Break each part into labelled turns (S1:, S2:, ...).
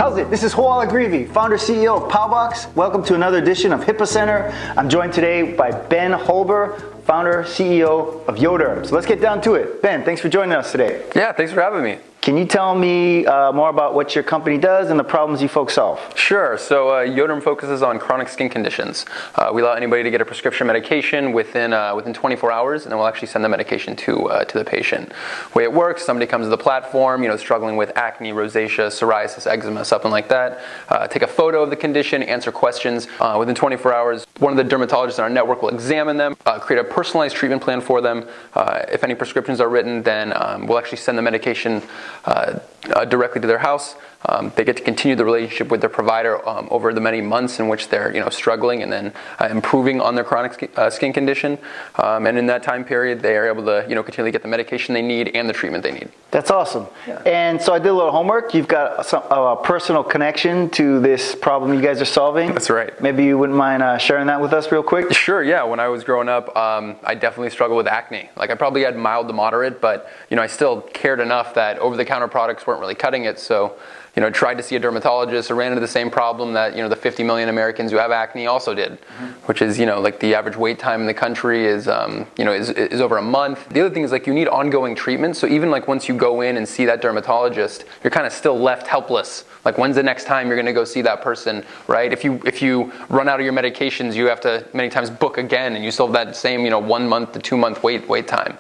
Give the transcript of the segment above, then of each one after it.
S1: How's it? This is Joel Agrivi, founder CEO of Paubox. Welcome to another edition of HIPAA Center. I'm joined today by Ben Holber, founder CEO of YoDerm. So let's get down to it. Ben, thanks for joining us today.
S2: Yeah, thanks for having me.
S1: Can you tell me more about what your company does and the problems you folks solve?
S2: Sure. So YoDerm focuses on chronic skin conditions. We allow anybody to get a prescription medication within 24 hours, and then we'll actually send the medication to the patient. The way it works, somebody comes to the platform, struggling with acne, rosacea, psoriasis, eczema, something like that. Take a photo of the condition, answer questions. Within 24 hours, one of the dermatologists in our network will examine them, create a personalized treatment plan for them. If any prescriptions are written, then we'll actually send the medication directly to their house. They get to continue the relationship with their provider over the many months in which they're struggling and then improving on their chronic skin condition. And in that time period, they are able to continually get the medication they need and the treatment they need.
S1: That's awesome.
S2: Yeah.
S1: And so I did a little homework. You've got a personal connection to this problem you guys are solving.
S2: That's right.
S1: Maybe you wouldn't mind sharing that with us real quick?
S2: Sure, yeah. When I was growing up, I definitely struggled with acne. Like I probably had mild to moderate, but I still cared enough that over-the-counter products weren't really cutting it. So tried to see a dermatologist. I ran into the same problem that the 50 million Americans who have acne also did, which is like the average wait time in the country is is over a month. The other thing is you need ongoing treatment. So even once you go in and see that dermatologist, you're kind of still left helpless. When's the next time you're going to go see that person, right? If you run out of your medications, you have to many times book again, and you still have that same 1 month to 2 month wait time.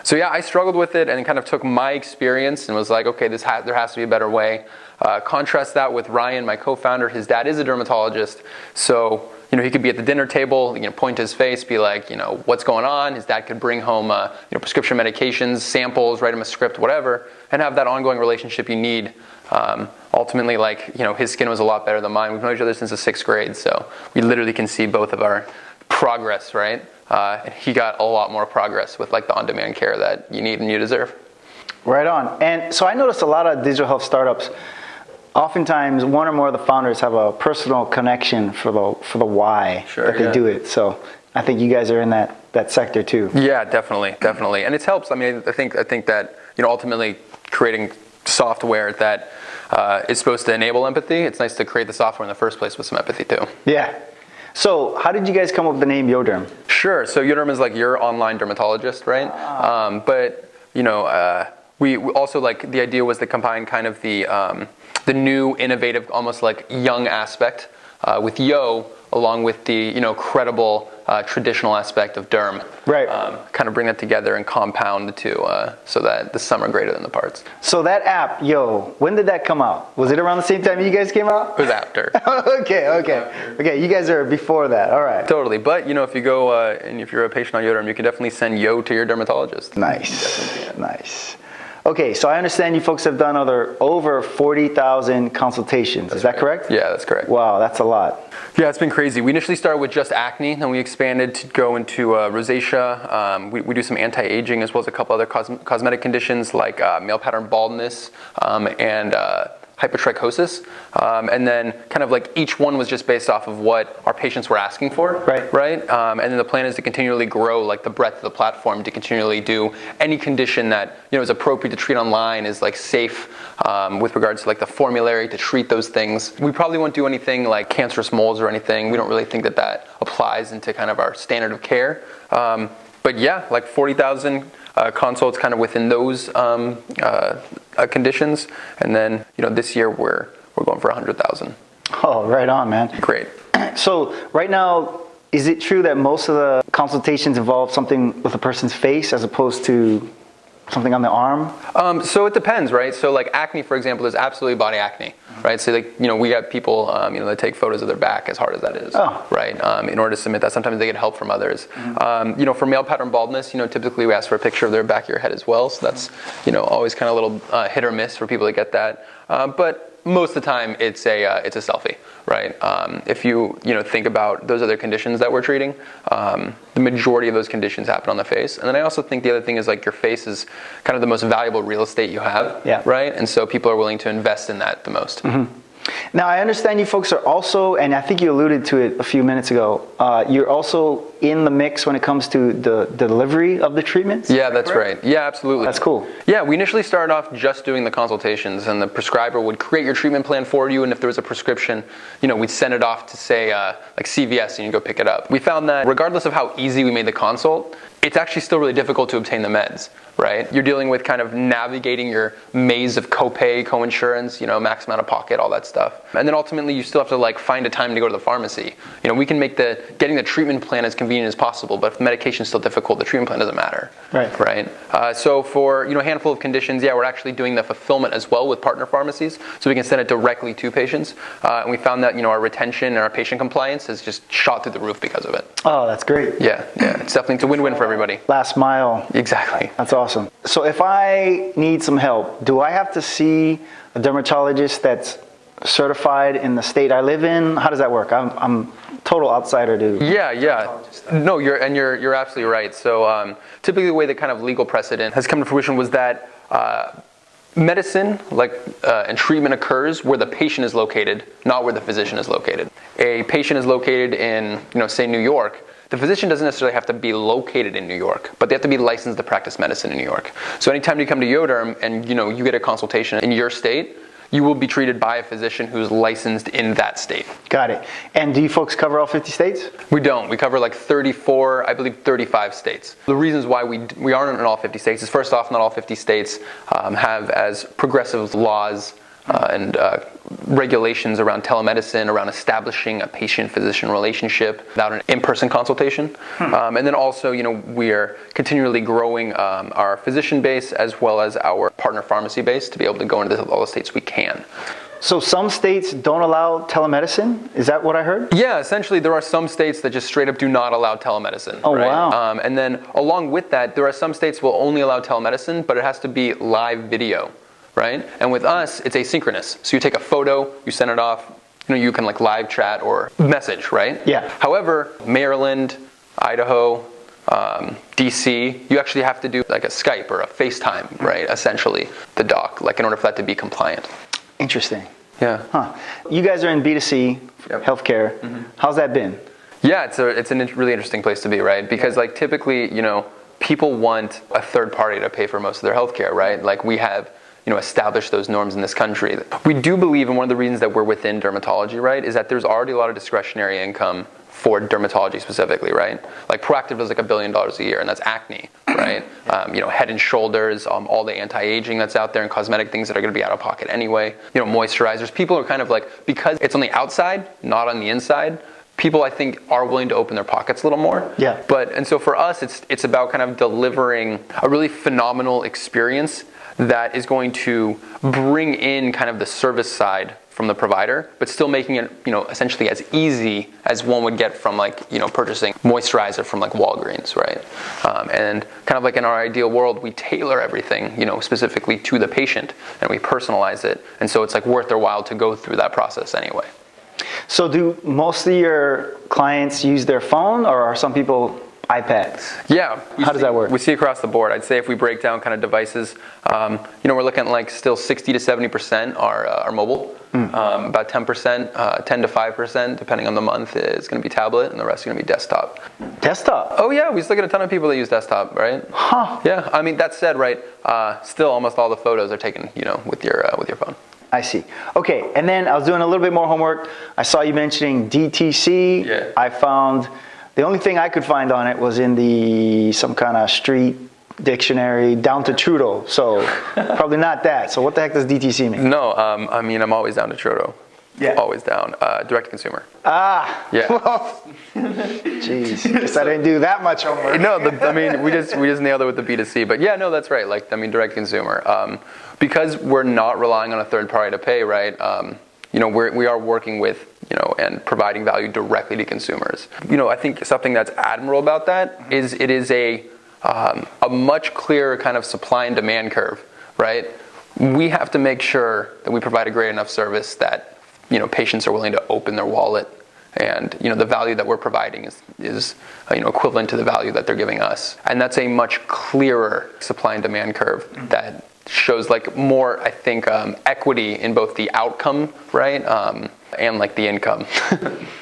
S2: So yeah, I struggled with it and kind of took my experience and was like, okay, there has to be a better way. Contrast that with Ryan, my co-founder. His dad is a dermatologist, so he could be at the dinner table, point to his face, be like, what's going on? His dad could bring home, prescription medications, samples, write him a script, whatever, and have that ongoing relationship you need. Ultimately, his skin was a lot better than mine. We've known each other since the 6th grade, so we literally can see both of our progress, right? He got a lot more progress with the on-demand care that you need and you deserve.
S1: Right on. And so I noticed a lot of digital health startups, oftentimes one or more of the founders have a personal connection for the why that they do it. So I think you guys are in that sector too.
S2: Yeah, definitely. And it helps. I mean, I think that ultimately creating software that is supposed to enable empathy, it's nice to create the software in the first place with some empathy too.
S1: Yeah. So how did you guys come up with the name YoDerm? Sure.
S2: So YoDerm is your online dermatologist, right? But we also the idea was to combine kind of the new innovative, almost young aspect with Yo, along with the credible traditional aspect of Derm.
S1: Right.
S2: Kind of bring that together and compound the two so that the sum are greater than the parts.
S1: So that app, Yo, when did that come out? Was it around the same time you guys came out?
S2: It was after.
S1: Okay. You guys are before that. All right.
S2: Totally. But if you go and if you're a patient on YoDerm, you can definitely send Yo to your dermatologist.
S1: Nice. Okay, so I understand you folks have done over 40,000 consultations. Is that correct?
S2: Yeah, that's correct.
S1: Wow, that's a lot.
S2: Yeah, it's been crazy. We initially started with just acne, then we expanded to go into rosacea. We do some anti-aging as well as a couple other cosmetic conditions like male pattern baldness and hypertrichosis, and then kind of each one was just based off of what our patients were asking for, right? And then the plan is to continually grow the breadth of the platform, to continually do any condition that is appropriate to treat online, is safe with regards to the formulary to treat those things. We probably won't do anything like cancerous moles or anything. We don't really think that applies into kind of our standard of care. But yeah, 40,000 consults kind of within those conditions, and then this year we're going for 100,000.
S1: Oh, right on, man.
S2: Great.
S1: So right now, is it true that most of the consultations involve something with a person's face as opposed to something on the arm?
S2: So it depends, right? So acne, for example, is absolutely body acne, right? So we got people, that take photos of their back, as hard as that is, right? In order to submit that, sometimes they get help from others. For male pattern baldness, typically we ask for a picture of their back of your head as well. So that's, always kind of a little hit or miss for people to get that. But most of the time it's a selfie, right? If you think about those other conditions that we're treating, the majority of those conditions happen on the face. And then I also think the other thing is your face is kind of the most valuable real estate you have, right? And so people are willing to invest in that the most.
S1: Now I understand you folks are also, and I think you alluded to it a few minutes ago, you're also in the mix when it comes to the delivery of the treatments?
S2: Yeah, that's right. Yeah, absolutely.
S1: That's cool.
S2: Yeah, we initially started off just doing the consultations, and the prescriber would create your treatment plan for you, and if there was a prescription, we'd send it off to, say, like CVS, and you go pick it up. We found that regardless of how easy we made the consult, it's actually still really difficult to obtain the meds, right? You're dealing with kind of navigating your maze of copay, coinsurance, max amount of pocket, all that stuff. And then ultimately you still have to like find a time to go to the pharmacy. We can make getting the treatment plan as convenient as possible, but if the medication's still difficult, the treatment plan doesn't matter. Right. So for, a handful of conditions, we're actually doing the fulfillment as well with partner pharmacies, so we can send it directly to patients. And we found that, our retention and our patient compliance has just shot through the roof because of it.
S1: Oh, that's great.
S2: Yeah. It's a win-win for everybody.
S1: Last mile.
S2: Exactly.
S1: That's awesome. So if I need some help, do I have to see a dermatologist that's certified in the state I live in? How does that work? I'm total outsider to.
S2: Yeah. No, you're absolutely right. So typically the way the kind of legal precedent has come to fruition was that medicine and treatment occurs where the patient is located, not where the physician is located. A patient is located in, say New York. The physician doesn't necessarily have to be located in New York, but they have to be licensed to practice medicine in New York. So anytime you come to YoDerm and you get a consultation in your state, you will be treated by a physician who's licensed in that state. Got it.
S1: And do you folks cover all 50 states?
S2: We don't. We cover like 34, I believe 35 states. The reasons why we aren't in all 50 states is, first off, not all 50 states have as progressive laws and regulations around telemedicine, around establishing a patient-physician relationship without an in-person consultation. And then also, we are continually growing our physician base as well as our partner pharmacy base to be able to go into all the states we can.
S1: So some states don't allow telemedicine? Is that what I heard?
S2: Yeah, essentially there are some states that just straight up do not allow telemedicine.
S1: Oh,
S2: right?
S1: wow.
S2: And then along with that, there are some states will only allow telemedicine, but it has to be live video. Right? And with us, it's asynchronous. So you take a photo, you send it off, you can like live chat or message, right?
S1: Yeah.
S2: However, Maryland, Idaho, DC, you actually have to do like a Skype or a FaceTime, right? Essentially, the doc, like in order for that to be compliant.
S1: Interesting.
S2: Yeah.
S1: Huh. You guys are in B2C, healthcare. Mm-hmm. How's that been?
S2: Yeah, it's a really interesting place to be, right? Because like typically, people want a third party to pay for most of their healthcare, right? Like we have establish those norms in this country. We do believe, and one of the reasons that we're within dermatology, right, is that there's already a lot of discretionary income for dermatology specifically, right? Like Proactiv does like $1 billion a year, and that's acne, right? Head and shoulders, all the anti-aging that's out there, and cosmetic things that are going to be out of pocket anyway. Moisturizers. People are kind of like, because it's on the outside, not on the inside, people I think are willing to open their pockets a little more.
S1: Yeah.
S2: And so for us, it's about kind of delivering a really phenomenal experience that is going to bring in kind of the service side from the provider, but still making it, essentially as easy as one would get from purchasing moisturizer from like Walgreens, right? And kind of like in our ideal world, we tailor everything, specifically to the patient, and we personalize it. And so it's like worth their while to go through that process anyway.
S1: So do most of your clients use their phone, or are some people iPads?
S2: Yeah.
S1: How does that work?
S2: We see across the board. I'd say if we break down kind of devices, we're looking at like still 60 to 70% are mobile. About 10%, 10 to 5%, depending on the month, is going to be tablet, and the rest are going to be desktop.
S1: Desktop?
S2: Oh yeah, we still get a ton of people that use desktop, right?
S1: Huh.
S2: Yeah. I mean, that said, right, still almost all the photos are taken, with your phone.
S1: I see. Okay, and then I was doing a little bit more homework. I saw you mentioning DTC.
S2: Yeah.
S1: I found the only thing I could find on it was in some kind of street dictionary, down to Trudeau. So probably not that. So what the heck does DTC mean?
S2: No, I'm always down to Trudeau.
S1: Yeah.
S2: Always down. Direct to consumer.
S1: Ah.
S2: Yeah.
S1: Jeez. Guess I didn't do that much homework.
S2: No, we just nailed it with the B2C. But yeah, no, that's right. Direct to consumer. Because we're not relying on a third party to pay, right? We are working with, and providing value directly to consumers. I think something that's admirable about that is it is a much clearer kind of supply and demand curve, right? We have to make sure that we provide a great enough service that, patients are willing to open their wallet, and, the value that we're providing is equivalent to the value that they're giving us. And that's a much clearer supply and demand curve that shows more, I think, equity in both the outcome, right, and the income.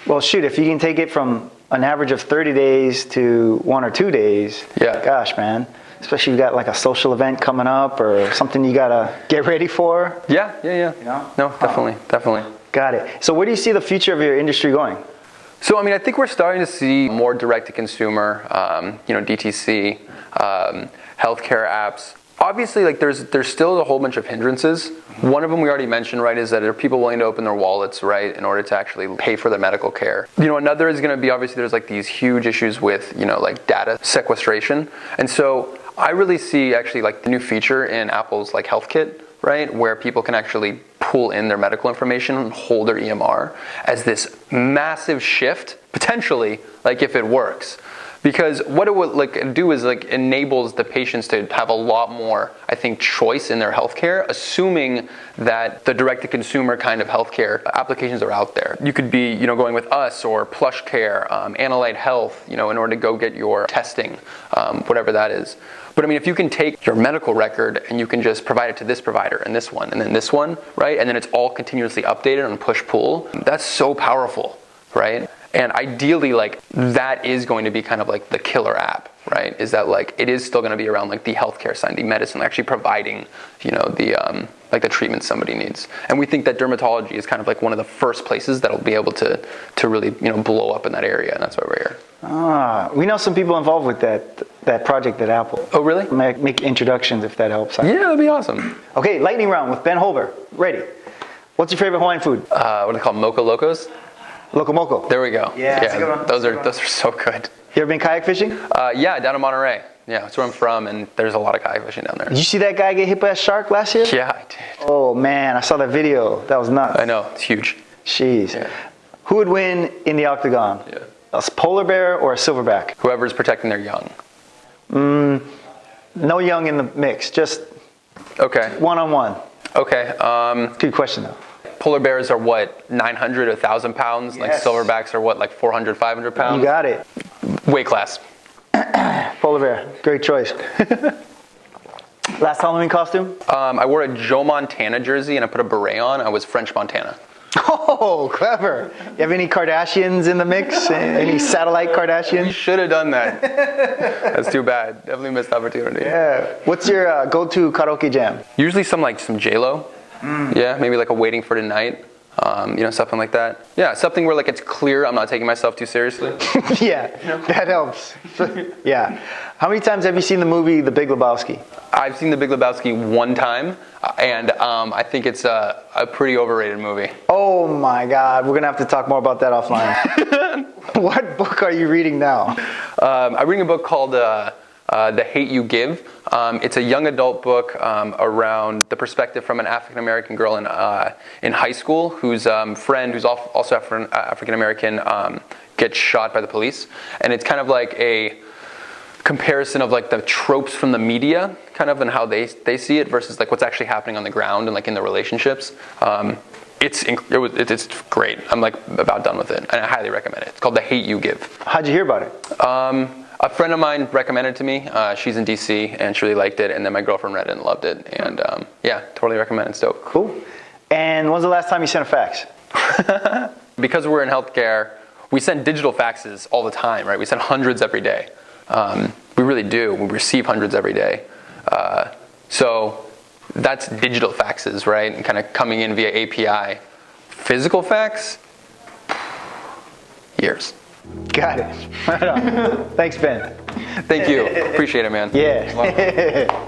S1: Well, shoot, if you can take it from an average of 30 days to 1 or 2 days.
S2: Yeah.
S1: Gosh, man. Especially if you got like a social event coming up or something you gotta get ready for.
S2: Yeah. You know? No, definitely.
S1: Got it. So where do you see the future of your industry going?
S2: So, I mean, I think we're starting to see more direct-to-consumer, DTC, healthcare apps. Obviously, like there's still a whole bunch of hindrances. One of them we already mentioned, right, is that there are people willing to open their wallets, right, in order to actually pay for their medical care. Another is going to be, obviously, there's like these huge issues with, like data sequestration. And so I really see actually like the new feature in Apple's like Health Kit, right, where people can actually pull in their medical information and hold their EMR as this massive shift, potentially, like if it works. Because what it would like do is like enables the patients to have a lot more, I think, choice in their healthcare, assuming that the direct-to-consumer kind of healthcare applications are out there. You could be, going with us or Plush Care, Analyte Health, in order to go get your testing, whatever that is. But I mean, if you can take your medical record and you can just provide it to this provider and this one and then this one, right? And then it's all continuously updated on push-pull, that's so powerful, right? And ideally, like, that is going to be kind of like the killer app, right? Is that like, it is still going to be around like the healthcare side, the medicine, actually providing, the treatment somebody needs. And we think that dermatology is kind of like one of the first places that'll be able to really, blow up in that area. And that's why we're here.
S1: We know some people involved with that project at Apple.
S2: Oh, really?
S1: Make introductions if that helps.
S2: Yeah, that'd be awesome.
S1: Okay, lightning round with Ben Holber. Ready. What's your favorite Hawaiian food?
S2: What are they called? Mocha Locos?
S1: Loco Moco.
S2: There we go.
S1: Yeah, that's a good one.
S2: Those are so good.
S1: You ever been kayak fishing?
S2: Yeah, down in Monterey. Yeah, that's where I'm from, and there's a lot of kayak fishing down there.
S1: Did you see that guy get hit by a shark last year?
S2: Yeah, I did.
S1: Oh man, I saw that video. That was nuts.
S2: I know, it's huge.
S1: Jeez.
S2: Yeah.
S1: Who would win in the octagon?
S2: Yeah.
S1: A polar bear or a silverback?
S2: Whoever's protecting their young.
S1: No young in the mix, just
S2: Okay.
S1: one-on-one.
S2: Okay.
S1: Good question though.
S2: Polar bears are what, 900, 1,000 pounds?
S1: Yes.
S2: Like silverbacks are what, like 400, 500 pounds?
S1: You got it.
S2: Weight class.
S1: Polar bear, great choice. Last Halloween costume?
S2: I wore a Joe Montana jersey and I put a beret on. I was French Montana.
S1: Oh, clever. You have any Kardashians in the mix? Any satellite Kardashians?
S2: Should have done that. That's too bad. Definitely missed opportunity.
S1: Yeah. What's your go-to karaoke jam?
S2: Usually some J-Lo. Yeah, maybe like a Waiting for Tonight. Something like that. Yeah, something where like it's clear I'm not taking myself too seriously.
S1: Yeah, that helps. Yeah. How many times have you seen the movie The Big Lebowski?
S2: I've seen The Big Lebowski one time, and I think it's a pretty overrated movie.
S1: Oh my God, we're gonna have to talk more about that offline. What book are you reading now?
S2: I'm reading a book called The Hate You Give. It's a young adult book around the perspective from an African American girl in high school whose friend, who's also African American, gets shot by the police, and it's kind of like a comparison of like the tropes from the media, kind of, and how they see it versus like what's actually happening on the ground and like in the relationships. It's great. I'm like about done with it, and I highly recommend it. It's called The Hate You Give.
S1: How'd you hear about it?
S2: A friend of mine recommended it to me. She's in DC and she really liked it, and then my girlfriend read it and loved it, and totally recommend it. It's dope.
S1: Cool. And when's the last time you sent a fax?
S2: Because we're in healthcare, we send digital faxes all the time, right? We send hundreds every day. We really do. We receive hundreds every day. So that's digital faxes, right? And kind of coming in via API. Physical fax, years.
S1: Got it. Right on. Thanks, Ben.
S2: Thank you. Appreciate it, man.
S1: Yeah.